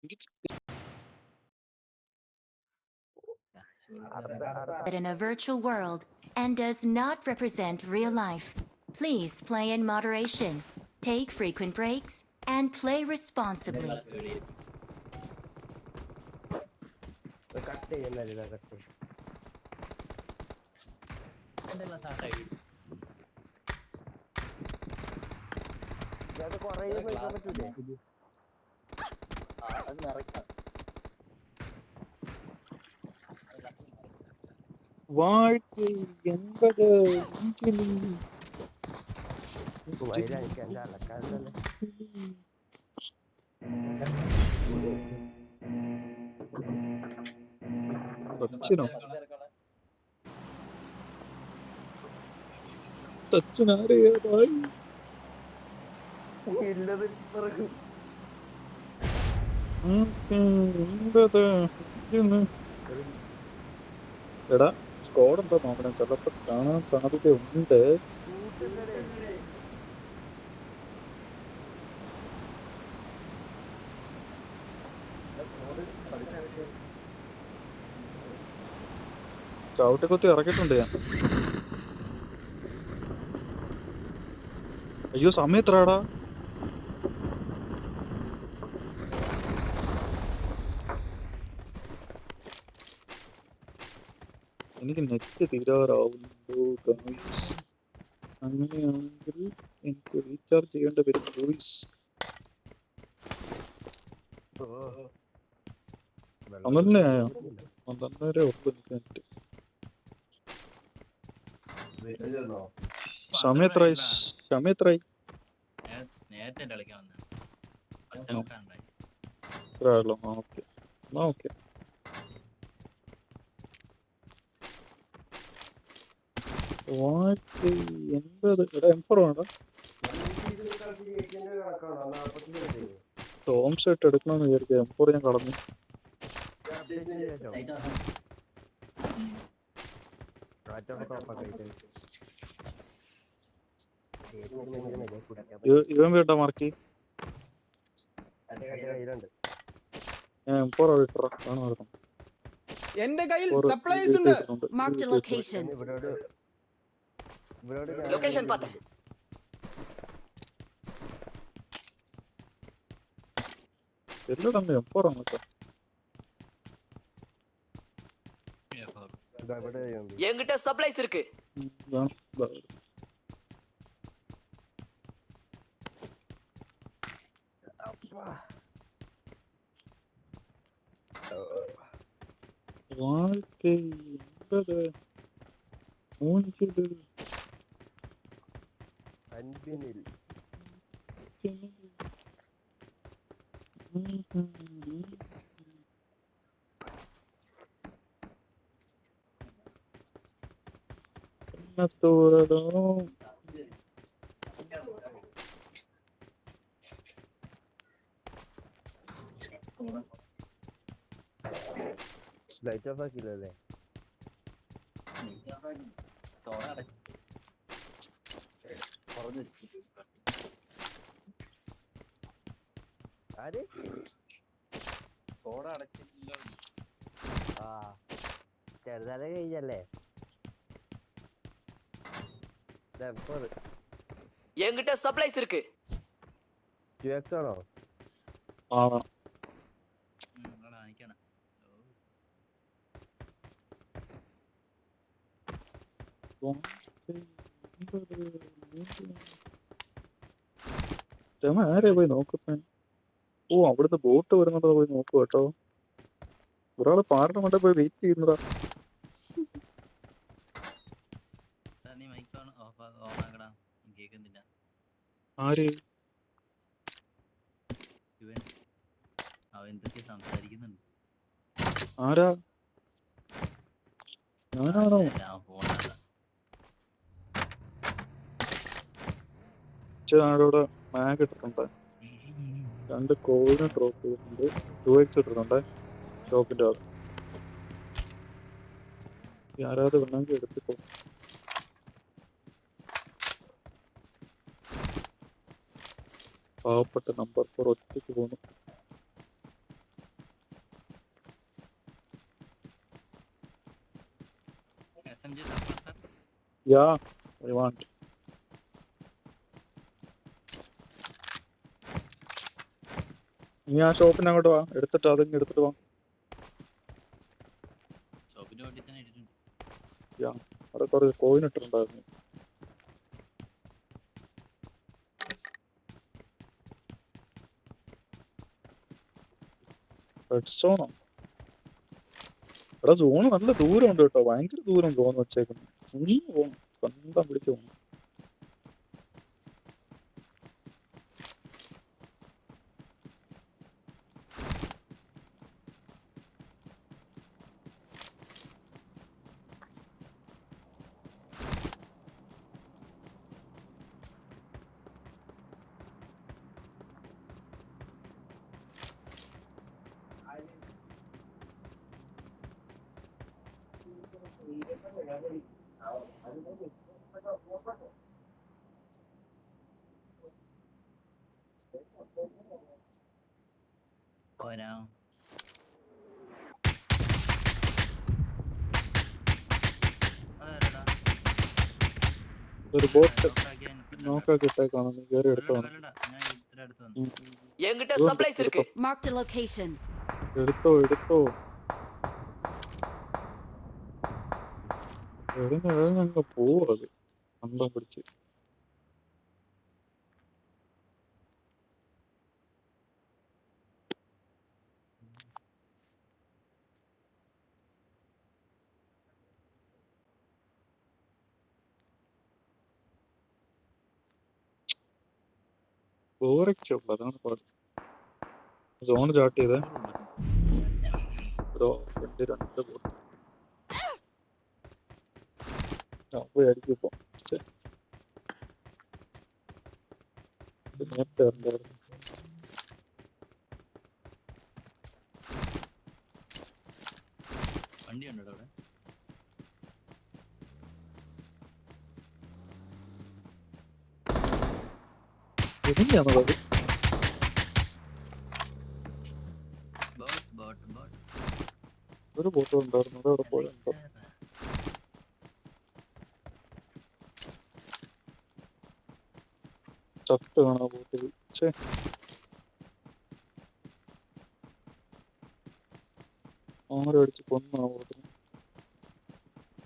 In a virtual world and does not represent real life. Please play in moderation, take frequent breaks, and play responsibly. வாழ்க்கை என்பது സച്ചിനാരേതായി എടാ squad എന്താ നോക്കണം, ചിലപ്പോ കാണാൻ സാധ്യത ഉണ്ട്. ചവിട്ടിക്കുത്തി ഇറക്കിയിട്ടുണ്ട് ഞാൻ. അയ്യോ സമയത്രാടാ. എനിക്ക് നെറ്റ് തീരാറാവുന്നു ഗായ്സ്. അങ്ങനെയാണെങ്കിൽ എനിക്ക് റീചാർജ് ചെയ്യേണ്ടി വരും ഗായ്സ്. അങ്ങനെയായോ? 12 ഉള്ളു എനിക്ക് നെറ്റ്. സമയത്രായി സമയത്രായി ഓക്കെ ഓക്കെ. വാറ്റ് 80 M4 വേണ്ട. ടോം സെറ്റ് എടുക്കണമെന്ന് വിചാരിക്കുക. M4 ഞാൻ കളഞ്ഞു. ഇവൻ വേണ്ട മാർക്കി. ഞാൻ M4 ഇട്ടറാ കാണും നടക്കും. എന്റെ കയ്യിൽ സപ്ലൈസ് ഉണ്ട്. Marked a location. Location path. എല്ലാം M4 ആണ് കേട്ടോ. என்கிட்ட சப்ளைஸ் இருக்கு. வாழ்க்கை என்பது மூஞ்சில் അഞ്ചിനിൽ ലൈറ്റ് ഓഫ് ആക്കിയില്ലല്ലേ? ആര് സോഡ അടച്ചിട്ടില്ല. ആ ചെറുതാലെ കഴിഞ്ഞല്ലേ? என்கிட்ட சப்ளைஸ் இருக்கு. ആണോ? ആ ആരെയാ പോയി നോക്കുന്നേ? ഓ അവിടുത്തെ ബോട്ട് വരുന്നുണ്ടോ? പോയി നോക്കൂ കേട്ടോ. ഒരാള് പാറിന്റെ മണ്ടേ പോയി വെയിറ്റ് ചെയ്യുന്നതാ. ആര്? ആരാ? ഞാനാണോ? ആരോടെ മാഗ് ഇട്ടിട്ടുണ്ട്. 2 കോയിന് ഡ്രോപ്പ് ചെയ്തിട്ടുണ്ട്. 2x ഇട്ടിട്ടുണ്ട് ഷോപ്പിന്റെ ആള്. ആരാത് വേണമെങ്കിൽ എടുത്തിപ്പോ. പാവപ്പെട്ട നമ്പർ 4 ഒറ്റയ്ക്ക് പോന്നു. SMG support, sir. Yeah, I want. നീ ആ ഷോപ്പിന് അങ്ങോട്ട് വാ, എടുത്തിട്ട് അതിങ്ങ് എടുത്തിട്ട് വാ. ഷോപ്പിന്റെ വണ്ടി തന്നെ ഇട്ടിട്ടുണ്ട്. Yeah, അവിടെ കുറച്ച് കോയിൻ ഇട്ടിട്ടുണ്ടായിരുന്നു. റെഡ് സോണോ? എടാ സോണ് നല്ല ദൂരം ഉണ്ട് കേട്ടോ, ഭയങ്കര ദൂരം തോന്നുന്നു വെച്ചേക്കുന്നു. നീ പോകണം, കണ്ടാ പിടിച്ചു പോകണം. പോരാ. അതാരടാ? ഒരു ബോട്ട് നോക്കാക്കിയാ നിൽക്കുന്നുണ്ട്. നോക്കാക്കി ഇട്ടേക്കാണ്, നീ കയറി എടുത്തോണം. വരണ്ട. ഞാൻ ഇത്ര അടുത്ത് വന്നു. என்கிட்ட ഇതുകൊണ്ട് சப்ளைஸ் இருக்கு. Marked a location. എടുത്തോ എടുത്തോ. എഴുന്നങ്ങ് പോവും അത്, കണ്ടം പിടിച്ച്. ബോറക്സ് ഉള്ളു, അതാണ് പാട്. സോൺ ചാർട്ട് ചെയ്തേ ബ്രോ, ഫ്രണ്ട് 2 ബോട്ട് ആയിരിക്കും ഇപ്പൊ. നേരത്തെ ഉണ്ടായിരുന്നു. വണ്ടി ഉണ്ടോ അവിടെ? എങ്ങനെയാണത്? ബോട്ട് ഒരു ബോട്ട് ഉണ്ടായിരുന്നു, അതവിടെ പോയോ എന്തോ. ചത്ത് കാണാ ബോട്ടിൽ. ആരടിച്ച് കൊന്നാ ബോട്ടിന്,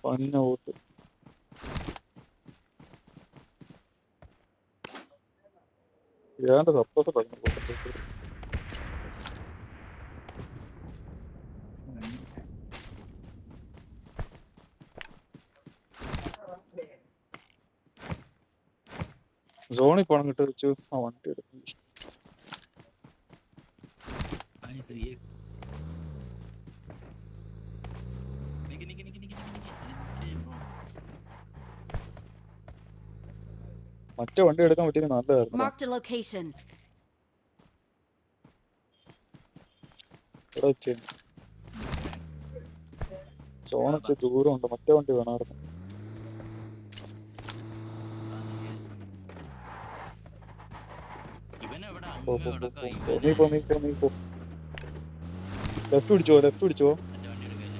പന്ന ബോട്ട്. ഏതാണ്ട് സപ്പോർട്ട് പറഞ്ഞു ബോട്ടൊക്കെ. സോണിൽ പോണം കിട്ടി വെച്ചു. ആ വണ്ടി എടുക്കും. 3x. നിക്ക്. മറ്റേ വണ്ടി എടുക്കാൻ പറ്റിയ നല്ലതായിരുന്നു. Marked a location. ഇവിടെ വെച്ച് സോണിച്ച് ദൂരം ഉണ്ട്, മറ്റേ വണ്ടി വേണമായിരുന്നു. ഇവനെവിടെ പോ അങ്ങ് പോ പോ കിടക്കാ? പോ. നീ പോ. ലെഫ്റ്റ് പിടിച്ചോ. മറ്റേ വണ്ടി എടുക്കല്ലേ?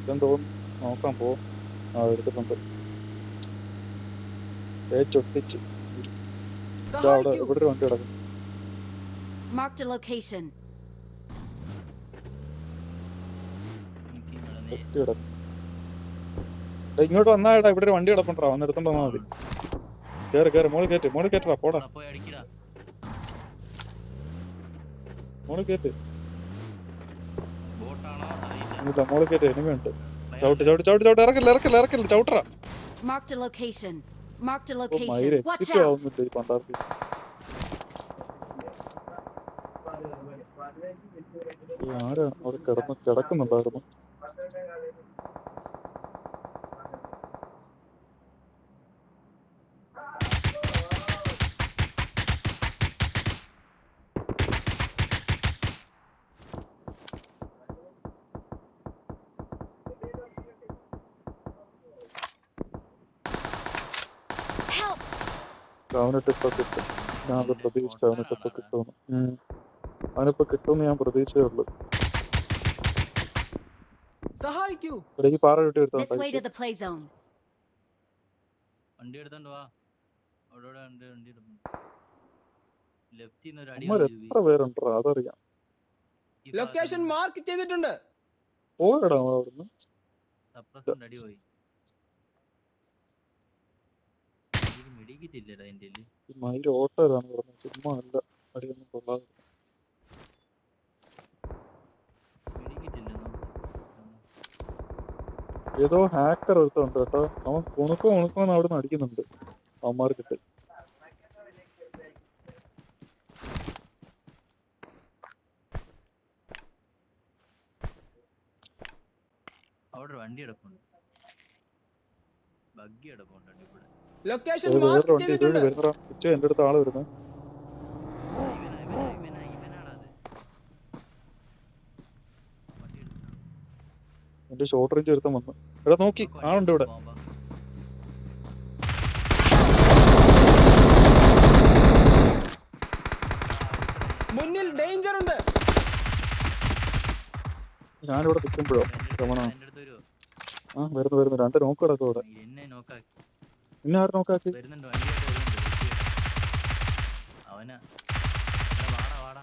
ഇതെന്തോ നോക്കാൻ പോ. ആ എടുത്തിട്ടുണ്ട്. ചൊട്ടിച്ച് ഇതാ അവിടെ சஹாயிக்கு. ഇവിടെ ഒരു വണ്ടി കിടക്കും. Marked a location. ലെഫ്റ്റ് കിടക്കും. ഇങ്ങോട്ട് വന്നാടാ, ഇവിടെ ഒരു വണ്ടി കിടപ്പുണ്ടാ, വന്ന് എടുത്തോണ്ട് വന്നാൽ മതി. കേറ് മോള് കേറ്ററാ, പോടാ പോയി അടിക്കടാ. മോള് കേറ്റ്. ബോട്ടാണോ അറിയില്ല. ഇല്ല മോള് കേറ്റ്, എനിമയുണ്ട്. ചവിട്ട് ഇറക്കല്ല ചവിട്ടറാ. Marked a location. Marked a മയില് location. Watch exit out. ആവുന്നുണ്ട് ഈ പണ്ടാർത്തി. ആരാ അവിടെ കിടക്കുന്നുണ്ടായിരുന്നു. Help. അവനിട്ട് ഇപ്പൊ കിട്ടും. ഞാൻ അത് പ്രതീക്ഷിച്ചു അവനിട്ട് ഇപ്പൊ കിട്ടുമെന്ന്. അവനിപ്പോ കിട്ടുമെന്ന് ഞാൻ പ്രതീക്ഷയേ ഉള്ളൂ. സഹായിക്കൂ. ഇവിടെ ഈ പാറ കിട്ടി This way to എടുത്തോ. the play zone. വണ്ടി എടുത്തോണ്ട് വാ. അവിടെ വണ്ടി എടുത്തോണ്ട് ലെഫ്റ്റിൽ നിന്ന് ഒരു അടി അമ്മ എത്ര പേരുണ്ടോ അതറിയാം. ലൊക്കേഷൻ മാർക്ക് ചെയ്തിട്ടുണ്ട്. പോരടാ അവിടുന്ന്. സപ്രസന്റ് അടി പോയി. മെഡിക്കിട്ടില്ലടാ എന്റെ ഈ മയില് ഓട്ടോയിലാണ് പറഞ്ഞത്. ചുമ്മാ അല്ല അടിയൊന്നും കൊള്ളാതെ. മെഡിക്കിട്ടില്ല. ഏതോ ഹാക്കർ ഒരുത്തുണ്ട് കേട്ടോ. അവൻ ഉണക്കോന്ന് അവിടെ നിന്ന് അടിക്കുന്നുണ്ട് അവന്മാർക്കിട്ട്. അവിടെ വണ്ടി എടുപ്പുണ്ട്. ബഗ്ഗി എടുപ്പുണ്ട് ഇവിടെ. ലൊക്കേഷൻ വേറൊരു മാർക്ക് വണ്ടി ഇതുവഴി ചെയ്തിട്ടുണ്ട്. വരുന്നതാ. ഉച്ച എന്റെ അടുത്ത് ആള് വരുന്നത്. ഇവനാടാ അത്. വണ്ടി എടുത്തോ. എന്റെ ഷോർട്ട് റേഞ്ച് ഒരുത്തം വന്നു. ഇവിടെ നോക്കി ആളുണ്ട് ഇവിടെ. പോവാം. മുന്നിൽ ഡേഞ്ചർ ഉണ്ട്. ഞാനിവിടെ നിൽക്കുമ്പോഴോ രമണ എന്റെ അടുത്ത് വരുവോ? വരുന്നു 2 നോക്ക് കിടക്കും ഇവിടെ. എന്നെ നോക്കാക്കി പിന്നെ ആര് നോക്കാക്കി? വരുന്നുണ്ട്. വണ്ടിയായിട്ട് വരുന്നുണ്ട്. അവനാ വാടാ.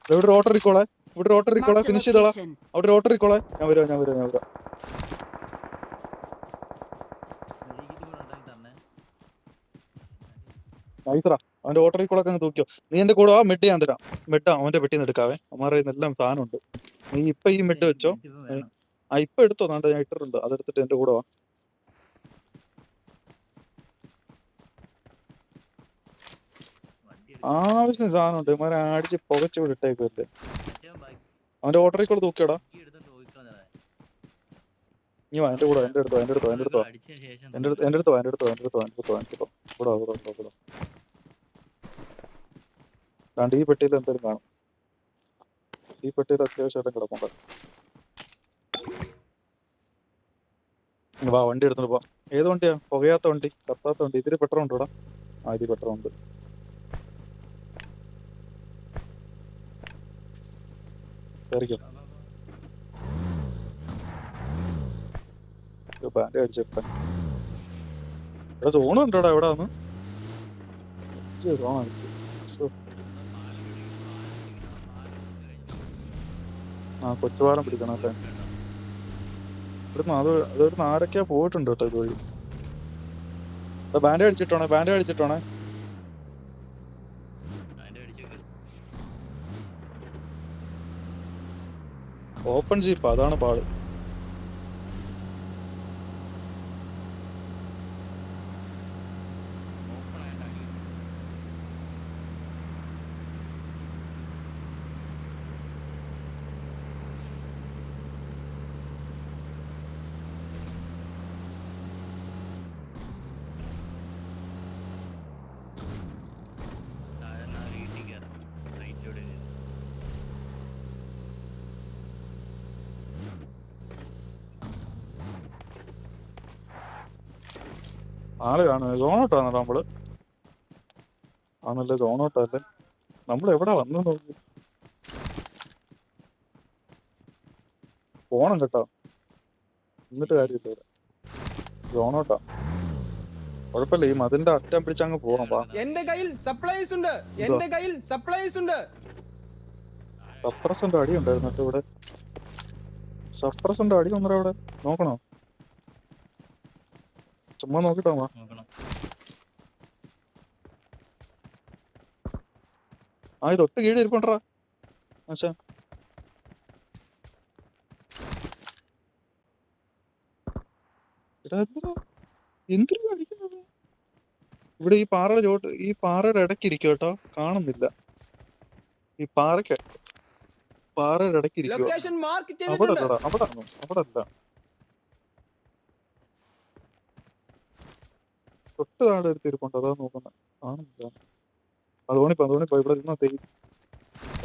ഇവിടെ ഒരു ഓട്ടോ റിക്കോളെ. Marked a ഫിനിഷ് ചെയ്തോളാം. location. അവിടെ ഒരു ഓട്ടോ റിക്കോളെ. ഞാൻ വരാം. മെഡിക്കിറ്റ് കൂടെ ഉണ്ടാക്കി തന്നെ. നൈസറാ. അവന്റെ ഓട്ടോ റിക്കോളൊക്കെ അങ്ങ് തൂക്കിയോ. നീ എന്റെ കൂടെ വാ. മെഡ് ഞാൻ തരാം. മെഡ് അവന്റെ പെട്ടിന്ന് എടുക്കാവേ. അമ്മാരുടെ എല്ലാം സാധനം ഉണ്ട്. നീ ഇപ്പൊ ഈ മെഡ് വെച്ചോ. വേണം. ഇപ്പൊ എടുത്തോ. നാണ്ട് ഞാൻ ഇട്ടിട്ടുണ്ട്. അതെടുത്തിട്ട് എന്റെ കൂടെ വാ. വണ്ടി ആവശ്യം സാധനം ഉണ്ട്. ഇമാരെ അടിച്ച് പുകച്ചു വിട്ടേക്കല്ലേ. മറ്റേ ബാക്കി അവന്റെ ഓട്ടോ റിക്കോൾ തൂക്കിയോടാ. എടുത്തോണ്ട് പോയിക്കളഞ്ഞതാ. നീ വാ എന്റെ കൂടെ. എന്റെ അടുത്തോ. അടിച്ചതിന് ശേഷം എന്റെ അടുത്തോ. കൂടെ. കണ്ട് ഈ പെട്ടിയിൽ എന്തെങ്കിലും കാണും. ഈ പെട്ടിയിൽ അത്യാവശ്യമായിട്ട് കിടപ്പുണ്ട്. വാ വണ്ടി എടുത്തോണ്ട് പോ. ഏത് വണ്ടിയാ? പുകയാത്ത വണ്ടി, കത്താത്ത വണ്ടി. ഇതിൽ പെട്രോൾ ഉണ്ടോടാ? ഇതിൽ പെട്രോൾ ഉണ്ട്. കയറിക്കോ. ബാൻഡ് അടിച്ചിട്ട ഇവിടെ സോണും ഉണ്ടോടാ എവിടെ വന്ന്? കൊച്ചുപാലം പിടിക്കണം അല്ലേ? ഇവിടുന്ന് അതൊരു ആരൊക്കെയാ പോയിട്ടുണ്ട് കേട്ടോ ഇതുവഴി. ബാൻഡ് അടിച്ചിട്ടോണേ. ഓപ്പൺ ജീപ്പ് അതാണ് പാട്. ആള് കാണുന്നത് സോണോട്ടാന്നോ നമ്മള്? ആണല്ലേ, സോണോട്ടല്ലേ. നമ്മൾ എവിടെ വന്നു നോക്കി പോണം കേട്ടോ. എന്നിട്ട് കാര്യമില്ല. ഇവിടെ സോണോട്ടാ. കുഴപ്പമില്ല. ഈ മതിന്റെ അറ്റം പിടിച്ചങ്ങ് പോണം. വാ. എന്റെ കയ്യിൽ സപ്ലൈസ് ഉണ്ട്. സപ്രസന്റെ അടി ഉണ്ടായിരുന്നു ഇവിടെ. സപ്രസന്റെ അടി ഒന്നര ഇവിടെ നോക്കണോ? ചുമ്മാ നോക്കിട്ടോ. തൊട്ട് കീഴ് ഇരിപ്പണ്ടാ. എന്തിനാ അടിക്കുന്നത്? ഇവിടെ ഈ പാറയുടെ ഈ പാറയുടെ ഇടയ്ക്ക് ഇരിക്കും കേട്ടോ. കാണുന്നില്ല. ഈ പാറയുടെ ഇടയ്ക്ക് ഇരിക്കും. ലൊക്കേഷൻ മാർക്ക് അവിടെ ചെയ്തിട്ടുണ്ട്. അല്ലടാ. അവിടെ അല്ല. തൊട്ട് താഴെ ഒരു തിരുപ്പുണ്ട്. അതാ നോക്കുന്നത്. കാണുന്നില്ല. അതോണിപ്പോ ഇവിടെ ഇരുന്നാ തേയി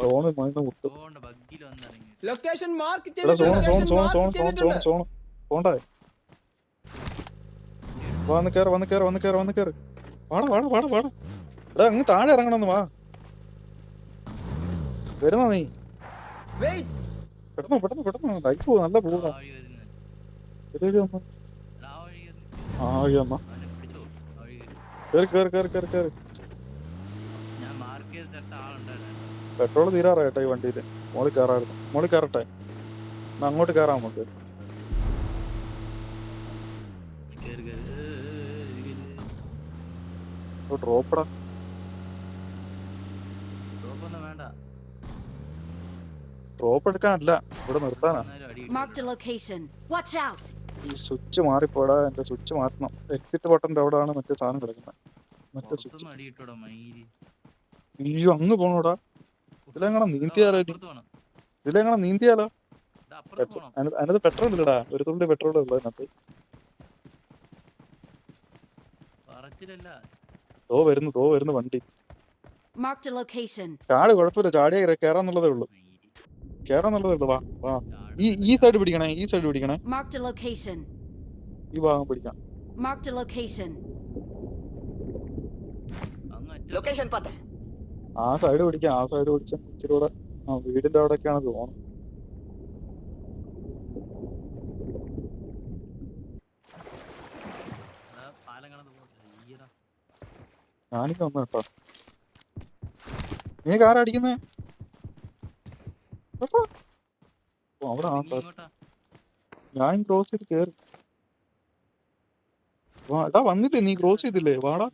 ഓണ് മൈന്ന് മുട്ടും. ലൊക്കേഷൻ മാർക്ക് ഇവിടെ സോൺ ചെയ്തിട്ടുണ്ട്. പോണ്ടേ? വന്ന് കേറ്. വാടാ വാടാ വാടാ വാടാ. എടാ അങ്ങ് താഴെ ഇറങ്ങണമെന്ന് വാ. വരുന്നോ നീ? വെയിറ്റ്. പെട്ടെന്ന് പെട്ടെന്ന് പെട്ടെന്ന് ലൈഫ് പോകും. നല്ല ആ പോകാം. വഴി വരുന്നത്. ശരി അമ്മ. എടാ, ആ വഴി വരുന്നു. ആ വഴി അമ്മ. അവനെ പിടിച്ചോ. ആ വഴി വരും. കയറി കയറി കയറി കയറി കയറി. ഞാൻ മാർക്ക് ചെയ്ത് തട്ട ആളുണ്ടായിരുന്നു. പെട്രോൾ തീരാറായിട്ടെ ഈ വണ്ടിയിൽ. മോളിൽ കയറായിരുന്നു. മോളിൽ കയറട്ടെ. എന്നാ അങ്ങോട്ട് കയറാം നമുക്ക്. കേറി കേറി. ഡ്രോപ്പടാ. ഡ്രോപ്പൊന്നും വേണ്ട. ഡ്രോപ്പ് എടുക്കാനല്ല, ഇവിടെ നിർത്താനാ. എന്നാലും അടി Marked a location. Watch out! ഈ സ്വിച്ച് മാറിപ്പോടാ. എന്റെ സ്വിച്ച് മാറ്റണം. എക്സിറ്റ് ബട്ടന്റെ അവിടെയാണ് മറ്റേ സാധനം കിടക്കുന്നത്. മറ്റേ സ്വിച്ച്. പുറത്തുനിന്ന് അടി കിട്ടോടാ മയില്. അയ്യോ അങ്ങ് പോണോടാ. ഇതിലെങ്ങനെ നീന്തിയാലോ? അപ്പുറത്ത് പോണം. ഇതിലെങ്ങനെ നീന്തിയാലോ? എടാ, അപ്പുറത്ത് പോണം. അതിനകത്ത് പെട്രോൾ ഇല്ലടാ. ഒരു തുള്ളി പെട്രോൾ ഉള്ളു അതിനകത്ത്. പറച്ചിലല്ല. ദോ വരുന്നു വണ്ടി. Marked a location. ചാട് കുഴപ്പമില്ല. ചാടിയ കയറാന്നുള്ളതേ ഉള്ളൂ. മയില്. കയറാന്നുള്ളതേ ഉള്ളൂ. വാ വാ. ചാടും. ഈ സൈഡ് പിടിക്കണേ. ഈ സൈഡ് പിടിക്കണേ. Marked a location. ഈ ഭാഗം പിടിക്കാം. Marked a location. അങ്ങ് അറ്റത്ത് ലൊക്കേഷൻ പത്ത്. ആ സൈഡ് പിടിക്കാം. ആ സൈഡ് പിടിച്ചാൽ ഇച്ചിരി കൂടെ ആ വീടിന്റെ അവിടെയൊക്കെയാണ് തോന്നുന്നത്. എടാ, പാലം കടന്ന് പോട്ടെ. ഈയെടാ. ഞാനിപ്പോ വന്നു കേട്ടോ. നീ കാറാ അടിക്കുന്നേ? കേട്ടോ? ഓ, അവിടെ നീ ആട്ടോ. ഇങ്ങോട്ടാ. ഞാൻ ക്രോസ് ചെയ്ത് കേറി. വാടാ വന്നില്ലേ? നീ ക്രോസ് ചെയ്തില്ലേ? വാടാ.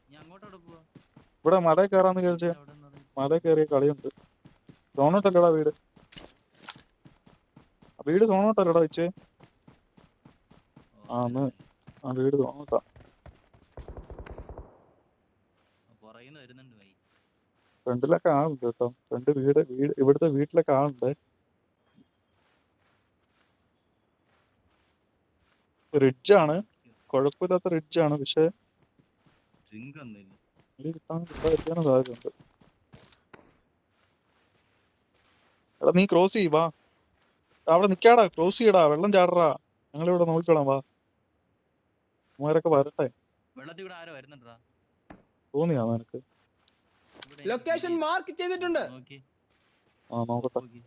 നീ അങ്ങോട്ടോടെ പോവാ. ഇവിടെ മല കയറാന്ന് വിചാരിച്ചേ. അവിടെ നിന്നത്. മല കയറിയ കളിയുണ്ട്. സോണോട്ടല്ലടാ വീട്. വീട് സോണോട്ടല്ലടാ വെച്ചേ. ആന്ന്. ആ വീട് സോണോട്ടാ. പുറകിന്ന് വരുന്നുണ്ട് വൈ. ഫ്രണ്ടിലൊക്കെ ആളുണ്ട് കേട്ടോ. ഫ്രണ്ട് വീട് ഇവിടുത്തെ വീട്ടിലൊക്കെ ആളുണ്ട്. റിഡ്ജാണ്. കുഴപ്പമില്ലാത്ത റിഡ്ജാണ്. പക്ഷെ ഡ്രിങ്ക് ഒന്നുമില്ല. കിട്ടാതിരിക്കാനും സാധ്യതയുണ്ട്. എടാ നീ ക്രോസ് ചെയ്യ് വാ. അവിടെ നിക്കാടാ. ക്രോസ് ചെയ്യടാ. വെള്ളം ചാടറാ. ഞങ്ങളിവിടെ നോക്കിക്കോളാം വാ. അവന്മാരൊക്കെ വരട്ടെ. വെള്ളത്തിൽ കൂടെ ആരോ വരുന്നുണ്ടാ. തോന്നിയാ നിനക്ക്? ലൊക്കേഷൻ മാർക്ക് ചെയ്തിട്ടുണ്ട്. നോക്കി ആ നോക്കട്ടെ. നോക്കി.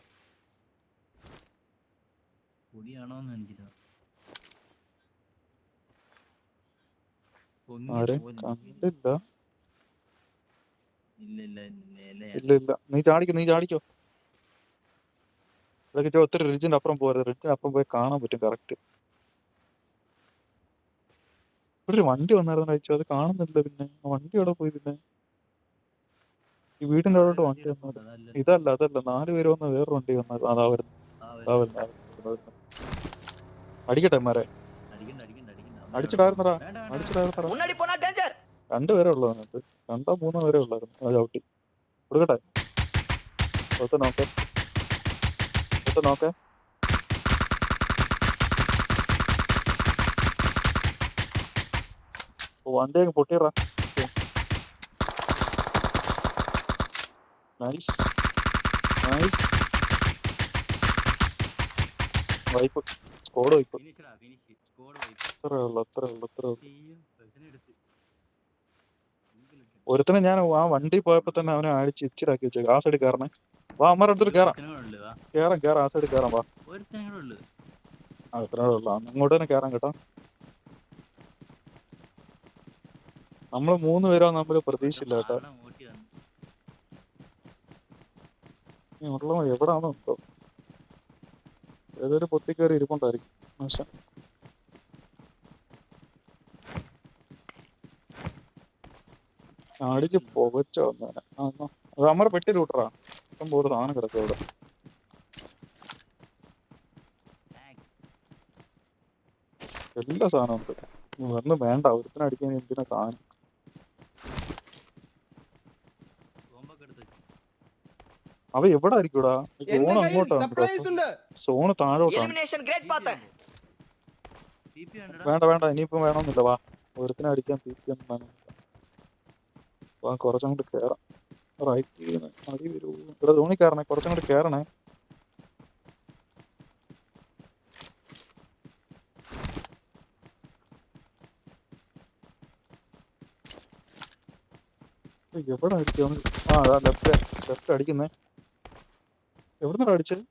പൊടിയാണോന്ന് എനിക്കില്ല. ആരെ കണ്ടില്ല. ഇല്ല. ഇല്ല ഇല്ല. നീ ചാടിക്കോ. ഇതൊക്കെ ഒത്തിരി റിഡ്ജിന്റെ അപ്പുറം പോരുത്. റിഡ്ജിന്റെ അപ്പുറം പോയി കാണാൻ പറ്റും കറക്റ്റ്. ഇവിടെ ഒരു വണ്ടി വന്നായിരുന്നു അയച്ചു. അത് കാണുന്നില്ല. പിന്നെ ആ വണ്ടി എവിടെ പോയി? പിന്നെ ഈ വീടിന്റെ അവിടോട്ട് വണ്ടി വന്നത്. അതല്ല 4 പേര് വന്ന വേറൊരു വണ്ടി വന്നത്. അതാ വരുന്നത്. അടിക്കട്ടെ മാരെ. അടിച്ചിടായിരുന്നടാ. 2 പേരേ ഉള്ളൂ അതിനകത്ത്. 2 3 പേരേ ഉള്ളായിരുന്നു. അത് ചവിട്ടി കൊടുക്കട്ടെ. നോക്കേ. വണ്ടി അങ്ങ് പൊട്ടിയറാ. Nice wipe. Squad wipe. അത്രേ ഉള്ളു. ഒരുത്തനെ ഞാൻ ആ വണ്ടി പോയപ്പോ തന്നെ അവനെ അടിച്ച് ഇച്ചിടാക്കി വെച്ചേക്കും. ആ സൈഡ് കയറണേ. വാ അമ്മയുടെ അടുത്തോട്ട് കയറാം. ആ സൈഡ് കയറാം വാ. എത്ര ഉള്ളു? അങ്ങോട്ട് തന്നെ കയറാം കേട്ടോ. നമ്മള് 3 പേരോ നമ്മള് പ്രതീക്ഷയില്ല കേട്ടോ. ഉള്ള എവിടാണോ എന്തോ. ഏതൊരു പൊത്തിക്കേറി ഇരിപ്പുണ്ടായിരിക്കും. മോശം. അടിക്ക് പുകച്ചോ വന്നേനെ. അത് നമ്മുടെ പെട്ടി ലൂട്ടറാ. ഇഷ്ടം പോലെ സാധനം കിടക്കും അവിടെ. എല്ലാ സാധനവും ഉണ്ട്. ഒന്നും വേണ്ട. ഒരുത്തിനെ അടിക്കാൻ എന്തിനാ സാധനം? അവ എവിടെ ആയിരിക്കൂടാ? സോൺ അങ്ങോട്ടാണ്. സോണ് താഴോട്ടാണ്. വേണ്ട ഇനിയിപ്പം വേണമെന്നില്ല. വാ. ഒരുത്തിനെ അടിക്കാൻ തീർച്ചയായും വേണം. വാ കുറച്ചങ്ങോട്ട് കേറാം. റൈറ്റ് അടി വരൂ. ഇവിടെ തോണി കയറണേ. കുറച്ചങ്ങോട്ട് കയറണേ. എവിടെ അടിച്ചു ആ അതാ ലെഫ്റ്റ് അടിക്കുന്നേ. എവിടുന്നാ അടിച്ചത്?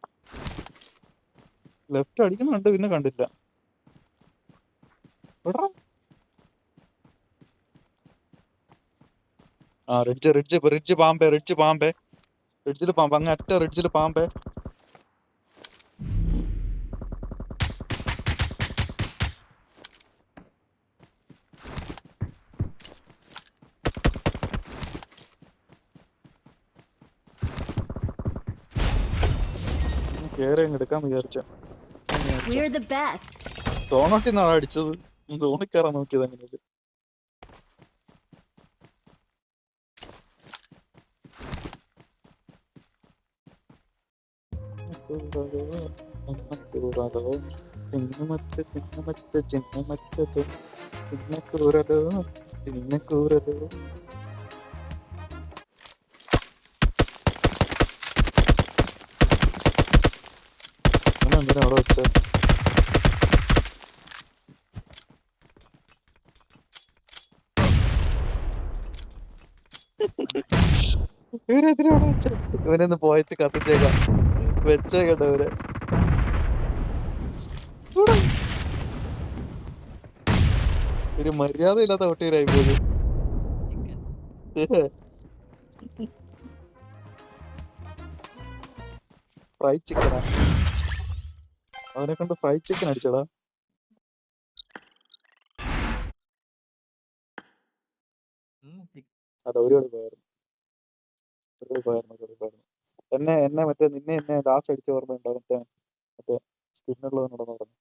ലെഫ്റ്റ് അടിക്കുന്നുണ്ട്, പിന്നെ കണ്ടില്ല. എവിടാ? ആ റിഡ്ജ് പാമ്പേ, റിഡ്ജിൽ പാമ്പ്, അങ്ങ് അറ്റ റിഡ്ജിൽ പാമ്പേ. കേറി അങ്ങ് എടുക്കാന്ന് വിചാരിച്ച We're the best. തോണോട്ടിന്നാണ് അടിച്ചത്. തോണി കയറാൻ നോക്കിയത് അങ്ങനെയല്ലേ. ചിന്നക്കൂരലോ. എന്തിനാ അവിടെ വെച്ച? ഇവനൊന്ന് പോയിട്ട് കത്തിച്ചേക്കാം, വെച്ചേക്കട്ടെ ഇവരെ. ഒരു മര്യാദ ഇല്ലാത്ത ഒട്ടീരായി പോയത്. ഫ്രൈ ചിക്കനാ, അവനെ കൊണ്ട് ഫ്രൈ ചിക്കൻ അടിച്ചടാ. അല്ല ഒരുപാട് പോയായിരുന്നു. എന്നെ നിന്നെ ലാസ്റ്റ് അടിച്ച ഓർമ്മയുണ്ടോ? മറ്റേ സ്കിന്നുള്ളവനോട് പറഞ്ഞു.